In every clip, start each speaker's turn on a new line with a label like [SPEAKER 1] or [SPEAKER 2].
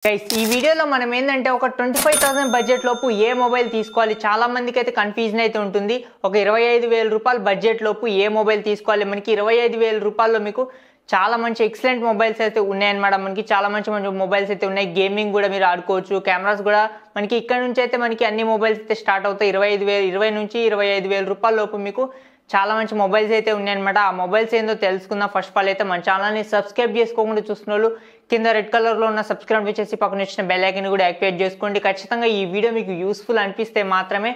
[SPEAKER 1] Guys ఈ వీడియోలో మనం ఏంటంటే ఒక 25,000 బడ్జెట్ లోపు ఏ మొబైల్ తీసుకోవాలి చాలా మందికి అయితే కన్ఫ్యూజన్ అయితే ఉంటుంది. ఒక 25,000 రూపాయల బడ్జెట్ లోపు ఏ మొబైల్ తీసుకోవాలి. మనకి 25,000 రూపాయల్లో మీకు చాలా మంచి ఎక్సలెంట్ మొబైల్స్ అయితే ఉన్నాయన్నమాట. మనకి చాలా మంచి మంచి మొబైల్స్ అయితే ఉన్నాయి. గేమింగ్ కూడా మీరు ఆడుకోవచ్చు. కెమెరాస్ కూడా మనకి ఇక్కడ నుంచి అయితే మనకి అన్ని మొబైల్స్ అయితే స్టార్ట్ అవుతాయి. 20 నుంచి 25,000 రూపాయల లోపు మీకు చాలా మంచి మొబైల్స్ అయితే ఉన్నాయన్నమాట. ఆ మొబైల్స్ ఏందో తెలుసుకుందాం. ఫస్ట్ ఆఫ్ ఆల్ అయితే మన ఛానల్ని సబ్స్క్రైబ్ చేసుకోకుండా చూస్తున్న వాళ్ళు కింద రెడ్ కలర్లో ఉన్న సబ్స్క్రైబ్ చేసి పక్కన వచ్చిన బెల్ ఐకాన్ కూడా యాక్టివేట్ చేసుకోండి. ఖచ్చితంగా ఈ వీడియో మీకు యూస్ఫుల్ అనిపిస్తే మాత్రమే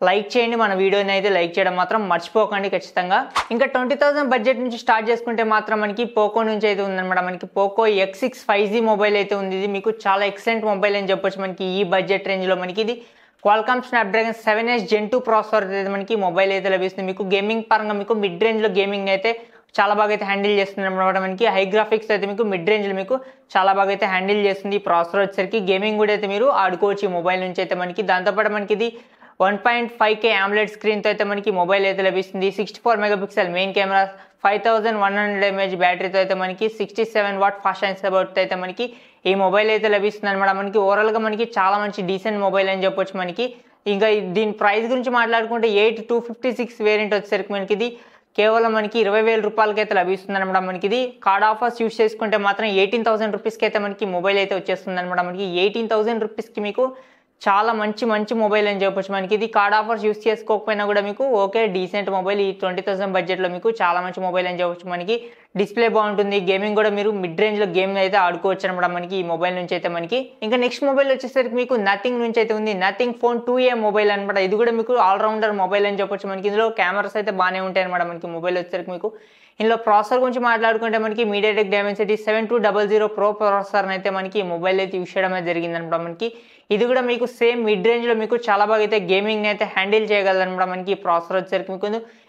[SPEAKER 1] లైక్ చేయండి. మన వీడియోని అయితే లైక్ చేయడం మాత్రం మర్చిపోకండి ఖచ్చితంగా. ఇంకా 20,000 బడ్జెట్ నుంచి స్టార్ట్ చేసుకుంటే మాత్రం మనకి పోకో నుంచి అయితే ఉందన్నమాట. మనకి పోకో X6 5G మొబైల్ అయితే ఉంది. ఇది మీకు చాలా ఎక్సలెంట్ మొబైల్ అని చెప్పొచ్చు. మనకి ఈ బడ్జెట్ రేంజ్లో మనకి ఇది Qualcomm Snapdragon 7S Gen 2 processor అయితే మనకి మొబైల్ అయితే లభిస్తుంది. మీకు గేమింగ్ పరంగా మీకు మిడ్ రేంజ్లో గేమింగ్ అయితే చాలా బాగా అయితే హ్యాండిల్ చేస్తుంది అనమాట. మనకి హై గ్రాఫిక్స్ అయితే మీకు మిడ్ రేంజ్లో మీకు చాలా బాగా అయితే హ్యాండిల్ చేస్తుంది. ఈ ప్రాసెసర్ వచ్చేసరికి గేమింగ్ కూడా అయితే మీరు ఆడుకోవచ్చు ఈ మొబైల్ నుంచి అయితే మనకి. దాంతోపాటు మనకి ఇది 1.5K AMOLED స్క్రీన్తో అయితే మనకి మొబైల్ అయితే లభిస్తుంది. 64 మెగాపిక్సెల్ మెయిన్ కెమెరా, 5100 mAh బ్యాటరీతో అయితే మనకి 67 వాట్ ఫాస్ట్ ఛార్జింగ్ సపోర్ట్ అయితే మనకి ఈ మొబైల్ అయితే లభిస్తుంది అనమాట. మనకి ఓవరాల్గా మనకి చాలా మంచి డీసెంట్ మొబైల్ అని చెప్పొచ్చు మనకి. ఇంకా దీని ప్రైస్ గురించి మాట్లాడుకుంటే 8256 వేరియంట్ వచ్చేసరికి మనకి ఇది కేవలం మనకి 20,000 రూపాయలకి అయితే లభిస్తుంది అనమాట. మనకి ఇది కార్డ్ ఆఫర్స్ యూస్ చేసుకుంటే మాత్రం 18,000 రూపీస్కి అయితే మనకి మొబైల్ అయితే వచ్చేస్తుంది అనమాట. మనకి 18,000 రూపీస్కి మీకు చాలా మంచి మొబైల్ అని చెప్పొచ్చు. మనకి ఇది కార్డ్ ఆఫర్స్ యూస్ చేసుకోకపోయినా కూడా మీకు ఓకే డీసెంట్ మొబైల్. ఈ 20,000 బడ్జెట్లో మీకు చాలా మంచి మొబైల్ అని చెప్పొచ్చు. మనకి డిస్ప్లే బాగుంటుంది. గేమింగ్ కూడా మీరు మిడ్ రేంజ్లో గేమ్ అయితే ఆడుకోవచ్చు అనమాట మనకి ఈ మొబైల్ నుంచి అయితే మనకి. ఇంకా నెక్స్ట్ మొబైల్ వచ్చేసరికి మీకు నథింగ్ నుంచి అయితే ఉంది. నథింగ్ ఫోన్ 2A మొబైల్ అనమాట. ఇది కూడా మీకు ఆల్రౌండర్ మొబైల్ అని చెప్పొచ్చు. మనకి ఇందులో కెమెరాస్ అయితే బాగానే ఉంటాయి అనమాట. మనకి మొబైల్ వచ్చేసరికి మీకు ఇందులో ప్రాసెసర్ గురించి మాట్లాడుకుంటే మనకి MediaTek Dimensity 7200 Pro ప్రాసెసర్ అయితే మనకి మొబైల్ అయితే యూస్ చేయడం అయితే జరిగింది అనమాట. మనకి ఇది కూడా మీకు సేమ్ మిడ్ రేంజ్లో మీకు చాలా బాగా అయితే గేమింగ్ అయితే హ్యాండిల్ చేయగలదు అనమాట. మనకి ఈ ప్రాసెసర్ వచ్చేసరికి మీకు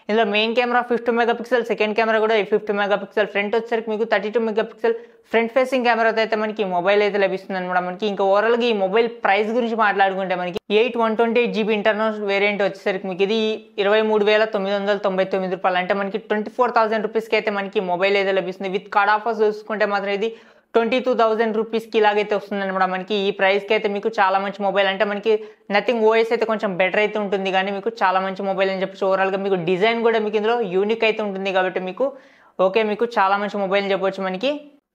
[SPEAKER 1] ఇందులో main camera 50 megapixel, second camera కూడా 50 మెగాపిక్సెల్, ఫ్రంట్ వచ్చేసరికి మీకు 32 మెగాపిక్సెల్ ఫ్రంట్ ఫేసింగ్ కెమెరాతో అయితే మనకి మొబైల్ అయితే లభిస్తుంది అనమాట. మనకి ఇంకా ఓవరాల్గా ఈ మొబైల్ ప్రైస్ గురించి మాట్లాడుకుంటే మనకి 128GB ఇంటర్నల్ వేరియంట్ వచ్చేసరికి మీకు ఇది 23,999 రూపాయలు, అంటే మనకి 24,000 రూపీస్కి అయితే మనకి మొబైల్ అయితే లభిస్తుంది. విత్ కార్డ్ ఆఫర్స్ చూసుకుంటే మాత్రం ఇది 22,000 రూపీస్కి ఇలాగైతే వస్తుంది అనమాట. మనకి ఈ ప్రైస్కి అయితే మీకు చాలా మంచి మొబైల్. అంటే మనకి నథింగ్ OS అయితే కొంచెం బెటర్ అయితే ఉంటుంది కానీ మీకు చాలా మంచి మొబైల్ అని చెప్పొచ్చు. ఓవరాల్గా మీకు డిజైన్ కూడా మీకు ఇందులో యూనిక్ అయితే ఉంటుంది కాబట్టి మీకు ఓకే మీకు చాలా మంచి మొబైల్ అని చెప్పొచ్చు మనకి.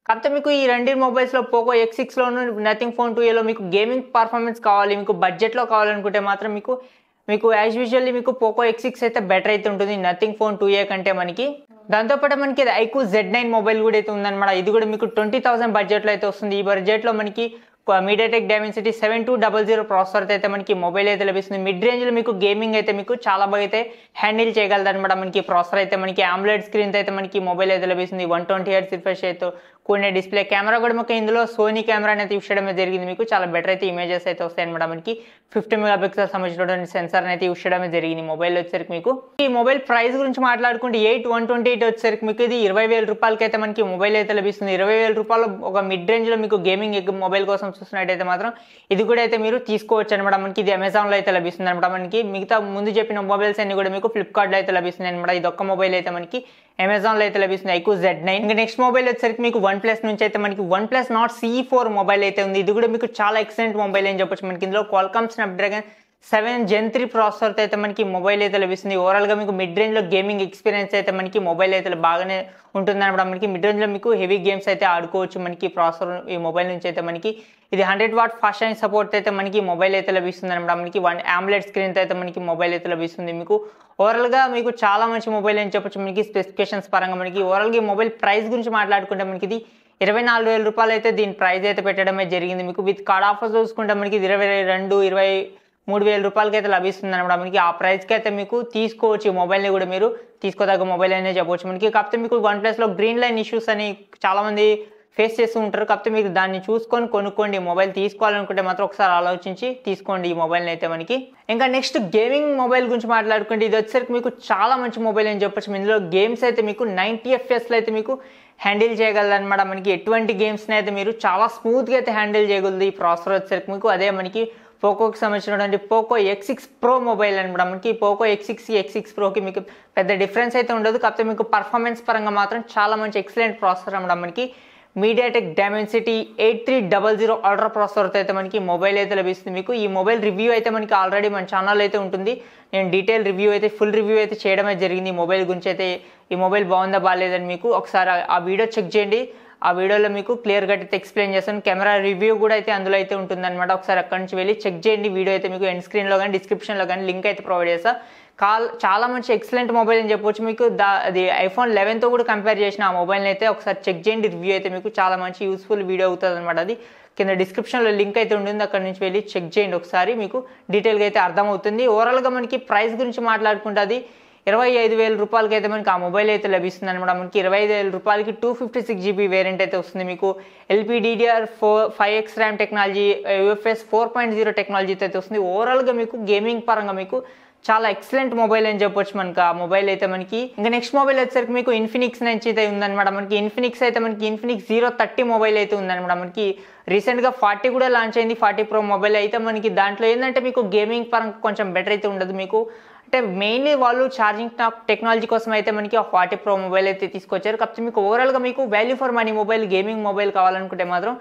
[SPEAKER 1] కాకపోతే మీకు ఈ రెండు మొబైల్స్లో పోకో X6లోను నథింగ్ ఫోన్ 2Aలో మీకు గేమింగ్ పర్ఫార్మెన్స్ కావాలి, మీకు బడ్జెట్లో కావాలనుకుంటే మాత్రం మీకు యాజ్ యూజువల్లీ మీకు పోకో X6 అయితే బెటర్ అయితే ఉంటుంది నథింగ్ ఫోన్ 2A కంటే మనకి. దాంతోపాటు మనకి iQOO Z9 మొబైల్ కూడా అయితే ఉందన్నమాట. ఇది కూడా మీకు 20,000 బడ్జెట్లో అయితే వస్తుంది. ఈ బడ్జెట్లో మనకి MediaTek Dimensity 7200 ప్రాసెసర్ అయితే మనకి మొబైల్ అయితే లభిస్తుంది. మిడ్ రేంజ్లో మీకు గేమింగ్ అయితే మీకు చాలా బాగా అయితే హ్యాండిల్ చేయగలదు అనమాట. మనకి ప్రాసెసర్ అయితే మనకి AMOLED స్క్రీన్ అయితే మనకి మొబైల్ అయితే లభిస్తుంది. 120Hz రిఫ్రెష్ అయితే కూడిన డిస్ప్లే, కెమెరా కూడా మీకు ఇందులో సోనీ కెమెరా అయితే యూస్ చేయడం జరిగింది. మీకు చాలా బెటర్ అయితే ఇమేజెస్ అయితే వస్తాయి అనమాట. మనకి 50 మెగాపిక్సెల్ సంబంధించినటువంటి సెన్సార్ అయితే యూస్ చేయడం జరిగింది మొబైల్ వచ్చేసరికి మీకు. ఈ మొబైల్ ప్రైస్ గురించి మాట్లాడుకుంటే 128 వచ్చేసరికి మీకు ఇది 20,000 రూపాయలకి అయితే మనకి మొబైల్ అయితే లభిస్తుంది. 20,000 రూపాయలు ఒక మిడ్ రేంజ్లో మీకు గేమింగ్ మొబైల్ కోసం చూస్తున్నట్టయితే మాత్రం ఇది కూడా అయితే మీరు తీసుకోవచ్చు అనమాట. మనకి ఇది అమెజాన్లో అయితే లభిస్తుంది అనమాట. మనకి మిగతా ముందు చెప్పిన మొబైల్స్ అన్ని కూడా మీకు ఫ్లిప్కార్ట్లో అయితే లభిస్తుంది అనమాట. ఇది ఒక్క మొబైల్ అయితే మనకి అమెజాన్లో అయితే లభిస్తుంది iQOO Z9. ఇంకా నెక్స్ట్ మొబైల్ వచ్చేసరికి మీకు OnePlus నుంచి అయితే మనకి OnePlus Nord CE4 మొబైల్ అయితే ఉంది. ఇది కూడా మీకు చాలా ఎక్సలెంట్ మొబైల్ అని చెప్పొచ్చు. మనకి ఇందులో క్వాల్కామ్ స్నాప్డ్రాగన్ 7 Gen 3 ప్రాసెసర్తో అయితే మనకి మొబైల్ అయితే లభిస్తుంది. ఓవరాల్గా మీకు మిడ్ రేంజ్లో గేమింగ్ ఎక్స్పీరియన్స్ అయితే మనకి మొబైల్ అయితే బాగానే ఉంటుంది అనమాట. మనకి మిడ్ రేంజ్లో మీకు హెవీ గేమ్స్ అయితే ఆడుకోవచ్చు మనకి ప్రాసెసర్ ఈ మొబైల్ నుంచి అయితే మనకి. ఇది 100 వాట్ ఫాస్ట్ ఛార్జింగ్ సపోర్ట్ అయితే మనకి మొబైల్ అయితే లభిస్తుంది అనమాట. మనకి AMOLED స్క్రీన్తో అయితే మనకి మొబైల్ అయితే లభిస్తుంది. మీకు ఓవరాల్గా మీకు చాలా మంచి మొబైల్ అని చెప్పొచ్చు. మనకి స్పెసిఫికేషన్స్ పరంగా మనకి ఓవరాల్గా ఈ మొబైల్ ప్రైస్ గురించి మాట్లాడుకుంటే మనకి ఇది 24,000 రూపాయలు అయితే దీని ప్రైస్ అయితే పెట్టడమే జరిగింది. మీకు విత్ కార్డ్ ఆఫర్స్ చూసుకుంటే మనకి 23,000 రూపాయలకి అయితే లభిస్తుంది అనమాట. మనకి ఆ ప్రైస్కి అయితే మీకు తీసుకోవచ్చు ఈ మొబైల్ని కూడా మీరు తీసుకోదగ్గ మొబైల్ అనే చెప్పవచ్చు మనకి. కాకపోతే మీకు OnePlusలో గ్రీన్ లైన్ ఇష్యూస్ అని చాలామంది ఫేస్ చేస్తూ ఉంటారు. కాకపోతే మీకు దాన్ని చూసుకొని కొనుక్కోండి. ఈ మొబైల్ తీసుకోవాలనుకుంటే మాత్రం ఒకసారి ఆలోచించి తీసుకోండి ఈ మొబైల్ని అయితే మనకి. ఇంకా నెక్స్ట్ గేమింగ్ మొబైల్ గురించి మాట్లాడుకుంటే ఇది వచ్చేసరికి మీకు చాలా మంచి మొబైల్ అని చెప్పొచ్చు. ఇందులో గేమ్స్ అయితే మీకు 90 FPS అయితే మీకు హ్యాండిల్ చేయగలదు అనమాట. మనకి ఎటువంటి గేమ్స్ని అయితే మీరు చాలా స్మూత్గా అయితే హ్యాండిల్ చేయగలదు ఈ ప్రాసెసర్ వచ్చేసరికి మీకు. అదే మనకి పోకోకి సంబంధించినటువంటి పోకో X6 Pro మొబైల్ అనమాట. మనకి పోకో X6 Proకి మీకు పెద్ద డిఫరెన్స్ అయితే ఉండదు. కాకపోతే మీకు పర్ఫార్మెన్స్ పరంగా మాత్రం చాలా మంచి ఎక్సలెంట్ ప్రాసెసర్ అనమాట. మనకి మీడియాటెక్ డైమెన్సిటీ 8300 అల్ట్రా ప్రాసెసర్తో అయితే మనకి మొబైల్ అయితే లభిస్తుంది మీకు. ఈ మొబైల్ రివ్యూ అయితే మనకి ఆల్రెడీ మన ఛానల్ అయితే ఉంటుంది. నేను డీటెయిల్ రివ్యూ అయితే ఫుల్ రివ్యూ అయితే చేయడమే జరిగింది ఈ మొబైల్ గురించి. అయితే ఈ మొబైల్ బాగుందా బాగాలేదని మీకు ఒకసారి ఆ వీడియో చెక్ చేయండి. ఆ వీడియోలో మీకు క్లియర్గా అయితే ఎక్స్ప్లెయిన్ చేస్తాను. కెమెరా రివ్యూ కూడా అయితే అందులో అయితే ఉంటుందన్నమాట. ఒకసారి అక్కడి నుంచి వెళ్ళి చెక్ చేయండి. వీడియో అయితే మీకు ఎండ్ స్క్రీన్లో కానీ డిస్క్రిప్షన్లో కానీ లింక్ అయితే ప్రొవైడ్ చేస్తా. చాలా మంచి ఎక్సలెంట్ మొబైల్ అని చెప్పొచ్చు మీకు. అది ఐఫోన్ 11తో కూడా కంపేర్ చేసిన ఆ మొబైల్ని అయితే ఒకసారి చెక్ చేయండి. రివ్యూ అయితే మీకు చాలా మంచి యూస్ఫుల్ వీడియో అవుతుంది అనమాట. అది కింద డిస్క్రిప్షన్లో లింక్ అయితే ఉంటుంది, అక్కడ నుంచి వెళ్ళి చెక్ చేయండి ఒకసారి, మీకు డీటెయిల్గా అయితే అర్థమవుతుంది. ఓవరాల్గా మనకి ప్రైస్ గురించి మాట్లాడుకుంటే అది 25,000 రూపాయలకి అయితే మనకి ఆ మొబైల్ అయితే లభిస్తుంది అనమాట. మనకి 25,000 రూపాయలకి 256 GB వేరియంట్ అయితే వస్తుంది మీకు. LPDDR5X ర్యామ్ టెక్నాలజీ, UFS 4.0 టెక్నాలజీతో అయితే వస్తుంది. ఓవరాల్గా మీకు గేమింగ్ పరంగా మీకు చాలా ఎక్సలెంట్ మొబైల్ అని చెప్పొచ్చు మనకి ఆ మొబైల్ అయితే మనకి. ఇంకా నెక్స్ట్ మొబైల్ వచ్చేసరికి మీకు ఇన్ఫినిక్స్ నుంచి అయితే ఉందన్నమాట. మనకి ఇన్ఫినిక్స్ అయితే మనకి ఇన్ఫినిక్స్ 030 మొబైల్ అయితే ఉందన్నమాట. మనకి రీసెంట్గా 40 కూడా లాంచ్ అయింది. 40 Pro మొబైల్ అయితే మనకి దాంట్లో ఏంటంటే మీకు గేమింగ్ పరంగా కొంచెం బెటర్ అయితే ఉండదు మీకు. అంటే మెయిన్లీ వాళ్ళు ఛార్జింగ్ టెక్నాలజీ కోసం అయితే మనకి ఆ 40 Pro మొబైల్ అయితే తీసుకొచ్చారు. కాకపోతే మీకు ఓవరాల్గా మీకు value for money mobile, gaming mobile కావాలనుకుంటే మాత్రం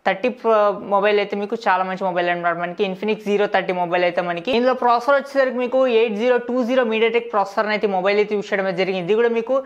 [SPEAKER 1] 30 Pro మొబైల్ అయితే మీకు చాలా మంచి మొబైల్ అనమాట. మనకి ఇన్ఫినిక్స్ 030 మొబైల్ అయితే మనకి. ఇందులో ప్రాసెసర్ వచ్చేసరికి మీకు 8020 మీడియాటెక్ ప్రాసెసర్ అయితే మొబైల్ అయితే యూస్ చేయడం జరిగింది. ఇది కూడా మీకు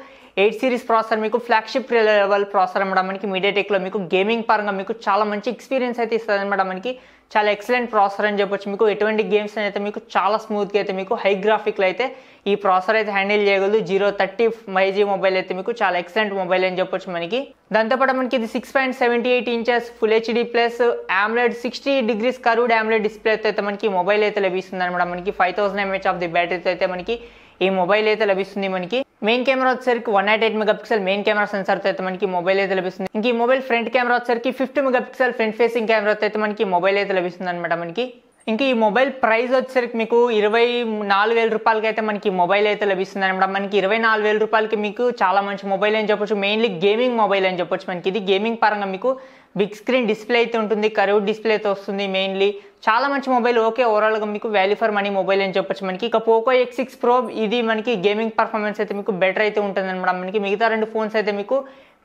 [SPEAKER 1] 8 సిరీస్ ప్రాసెసర్, మీకు ఫ్లాగ్షిప్ లెవెల్ ప్రాసెసర్ అనమాట. మనకి మీడియాటెక్లో మీకు గేమింగ్ పరంగా మీకు చాలా మంచి ఎక్స్పీరియన్స్ అయితే ఇస్తుంది అనమాట. మనకి చాలా ఎక్సలెంట్ ప్రాసెసర్ అని చెప్పొచ్చు. మీకు ఎటువంటి గేమ్స్ అయితే మీకు చాలా స్మూత్గా అయితే మీకు హై గ్రాఫిక్లో అయితే ఈ ప్రాసెసర్ అయితే హ్యాండిల్ చేయగలదు. 030 5G మొబైల్ అయితే మీకు చాలా ఎక్సలెంట్ మొబైల్ అని చెప్పొచ్చు మనకి. దాంతోపాటు మనకి ఇది 6.78 inches full HD plus AMOLED 60 degrees curved AMOLED display అయితే మనకి మొబైల్ అయితే లభిస్తుంది అనమాట. మనకి 5000 mAh ఆఫ్ ది బ్యాటరీతో అయితే మనకి ఈ మొబైల్ అయితే లభిస్తుంది మనకి. మెయిన్ కెమెరా వచ్చేసరికి 108 మెగాపిక్సెల్ మెయిన్ కెమెరా సెన్సార్తో అయితే మనకి మొబైల్ అయితే లభిస్తుంది. ఇంక ఈ మొబైల్ ఫ్రంట్ కెమెరా వచ్చేసరికి 50 మెగాపిక్సెల్ ఫ్రంట్ ఫేసింగ్ కెమెరాతో అయితే మనకి మొబైల్ అయితే లభిస్తుంది అనమాట మనకి. ఇంకా ఈ మొబైల్ ప్రైస్ వచ్చేసరికి మీకు 24,000 రూపాయలకి అయితే మనకి మొబైల్ అయితే లభిస్తుంది అనమాట. మనకి 24,000 రూపాయలకి మీకు చాలా మంచి మొబైల్ అని చెప్పొచ్చు. మెయిన్లీ గేమింగ్ మొబైల్ అని చెప్పొచ్చు మనకి. ఇది గేమింగ్ పరంగా మీకు బిగ్ స్క్రీన్ డిస్ప్లే అయితే ఉంటుంది, కర్వ్డ్ డిస్ప్లే అయితే వస్తుంది. మెయిన్లీ చాలా మంచి మొబైల్. ఓకే, ఓవరాల్గా మీకు వాల్యూ ఫర్ మనీ మొబైల్ అని చెప్పొచ్చు మనకి. ఇక పోకో X6 Pro ఇది మనకి గేమింగ్ పర్ఫార్మెన్స్ అయితే మీకు బెటర్ అయితే ఉంటుంది అనమాట మనకి. మిగతా రెండు ఫోన్స్ అయితే మీకు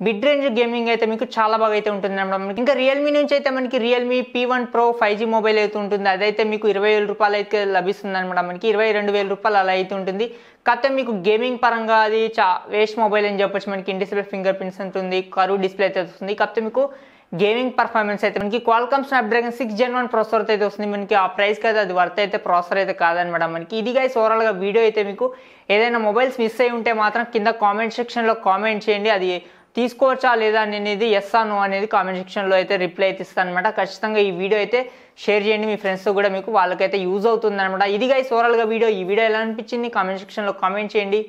[SPEAKER 1] మిడ్ రేంజ్ గేమింగ్ అయితే మీకు చాలా బాగా అయితే ఉంటుంది అనమాట మనకి. ఇంకా రియల్మీ నుంచి అయితే మనకి Realme P1 Pro 5G mobile అయితే ఉంటుంది. అదైతే మీకు 20,000 రూపాయలు అయితే లభిస్తుంది అనమాట మనకి. 22,000 రూపాయలు అలా అయితే ఉంటుంది. కాకపోతే మీకు గేమింగ్ పరంగా అది వేస్ట్ మొబైల్ అని చెప్పొచ్చు మనకి. ఇన్ డిస్ప్లే ఫింగర్ ప్రింట్స్ ఉంటుంది, కర్వ్ డిస్ప్లే అయితే వస్తుంది. కాకపోతే మీకు గేమింగ్ పర్ఫార్మెన్స్ అయితే మనకి Qualcomm Snapdragon 6 Gen 1 ప్రాసెసర్ అయితే వస్తుంది మనకి. ఆ ప్రైస్కి అయితే అది వర్త్ అయితే ప్రాసెసర్ అయితే కాదనమాట మనకి. ఇది గైస్ ఓవరాల్గా వీడియో అయితే మీకు ఏదైనా మొబైల్స్ మిస్ అయి ఉంటే మాత్రం కింద కామెంట్ సెక్షన్లో కామెంట్ చేయండి. అది తీసుకోవచ్చా లేదా అనేది ఎస్ ఆ నో అనేది కామెంట్ సెక్షన్లో అయితే రిప్లై అయితే ఇస్తాను అనమాట. ఖచ్చితంగా ఈ వీడియో అయితే షేర్ చేయండి మీ ఫ్రెండ్స్తో కూడా, మీకు వాళ్ళకైతే యూజ్ అవుతుంది అనమాట. ఇది గైస్ ఓవరాల్గా వీడియో. ఈ వీడియో ఎలా అనిపించింది కామెంట్ సెక్షన్లో కామెంట్ చేయండి.